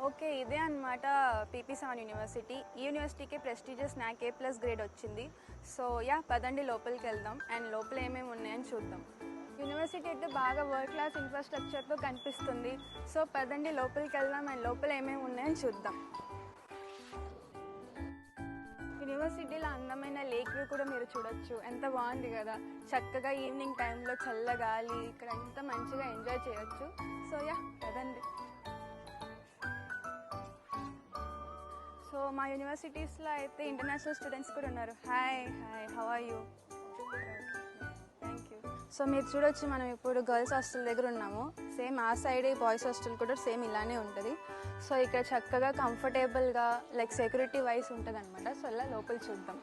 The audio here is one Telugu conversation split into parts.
ఓకే. ఇదే అనమాట పీపీ7 యూనివర్సిటీ. ఈ యూనివర్సిటీకి ప్రెస్టీజియస్ నాక్ A+ గ్రేడ్ వచ్చింది. సో పదండి లోపలికెళ్దాం అండ్ లోపల ఏమేమి ఉన్నాయని చూద్దాం. యూనివర్సిటీ అయితే బాగా వరల్డ్ క్లాస్ ఇన్ఫ్రాస్ట్రక్చర్తో కనిపిస్తుంది. సో పదండి లోపలికెళ్దాం అండ్ లోపల ఏమేమి ఉన్నాయని చూద్దాం. యూనివర్సిటీలో అందమైన లేక్ వ్యూ కూడా మీరు చూడొచ్చు. ఎంత బాగుంది కదా, చక్కగా ఈవినింగ్ టైంలో చల్లగాలి, ఇక్కడ అంతా మంచిగా ఎంజాయ్ చేయొచ్చు. సో పదండి. సో మా యూనివర్సిటీస్లో అయితే ఇంటర్నేషనల్ స్టూడెంట్స్ కూడా ఉన్నారు. Hi how are you? Thank you. So మీరు చూడొచ్చు, మనం ఇప్పుడు గర్ల్స్ హాస్టల్ దగ్గర ఉన్నాము. సేమ్ ఆ సైడ్ బాయ్స్ హాస్టల్ కూడా సేమ్ ఇలానే ఉంటుంది. సో ఇక్కడ చక్కగా కంఫర్టబుల్గా లైక్ సెక్యూరిటీ వైజ్ ఉంటుంది అనమాట. సో ఇలా లోపల చూద్దాం.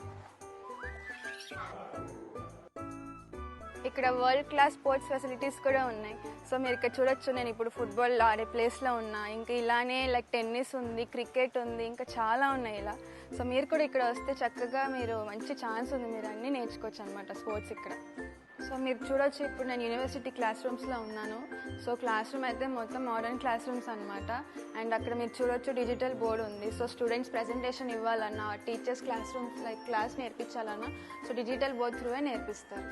ఇక్కడ వరల్డ్ క్లాస్ స్పోర్ట్స్ ఫెసిలిటీస్ కూడా ఉన్నాయి. సో మీరు ఇక్కడ చూడొచ్చు, నేను ఇప్పుడు ఫుట్బాల్ ఆడే ప్లేస్లో ఉన్నా. ఇంకా ఇలానే లైక్ టెన్నిస్ ఉంది, క్రికెట్ ఉంది, ఇంకా చాలా ఉన్నాయి ఇలా. సో మీరు కూడా ఇక్కడ వస్తే చక్కగా మీరు మంచి ఛాన్స్ ఉంది, మీరు అన్నీ నేర్చుకోవచ్చు అనమాట స్పోర్ట్స్ ఇక్కడ. సో మీరు చూడొచ్చు, ఇప్పుడు నేను యూనివర్సిటీ క్లాస్ రూమ్స్లో ఉన్నాను. సో క్లాస్ రూమ్ అయితే మొత్తం మోడర్న్ క్లాస్ రూమ్స్ అనమాట. అండ్ అక్కడ మీరు చూడొచ్చు డిజిటల్ బోర్డ్ ఉంది. సో స్టూడెంట్స్ ప్రెజెంటేషన్ ఇవ్వాలన్నా, teachers class rooms like class నేర్పించాలన్నా సో డిజిటల్ బోర్డ్ త్రూవే నేర్పిస్తారు.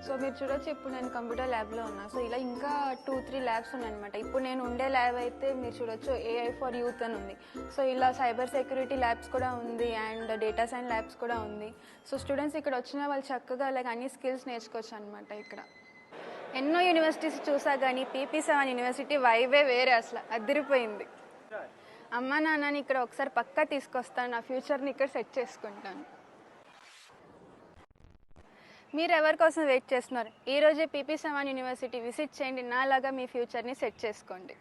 సో మీరు చూడొచ్చు, ఇప్పుడు నేను కంప్యూటర్ ల్యాబ్లో ఉన్నా. సో ఇలా ఇంకా 2-3 ల్యాబ్స్ ఉన్నాయన్నమాట. ఇప్పుడు నేను ఉండే ల్యాబ్ అయితే మీరు చూడొచ్చు AI ఫర్ యూత్ అని ఉంది. సో ఇలా సైబర్ సెక్యూరిటీ ల్యాబ్స్ కూడా ఉంది అండ్ డేటా సైన్స్ ల్యాబ్స్ కూడా ఉంది. సో స్టూడెంట్స్ ఇక్కడ వచ్చిన వాళ్ళు చక్కగా లైక్ అన్ని స్కిల్స్ నేర్చుకోవచ్చు అనమాట. ఇక్కడ ఎన్నో యూనివర్సిటీస్ చూసా కానీ పీపీ7 యూనివర్సిటీ వైబే వేరే, అసలు అదిరిపోయింది. అమ్మ నాన్నని ఇక్కడ ఒకసారి పక్కా తీసుకొస్తాను, నా ఫ్యూచర్ని ఇక్కడ సెట్ చేసుకుంటాను. మీరు ఎవరి కోసం వెయిట్ చేస్తున్నారు? ఈరోజే పీపీ7 యూనివర్సిటీ విజిట్ చేయండి, నాలాగా మీ ఫ్యూచర్ని సెట్ చేసుకోండి.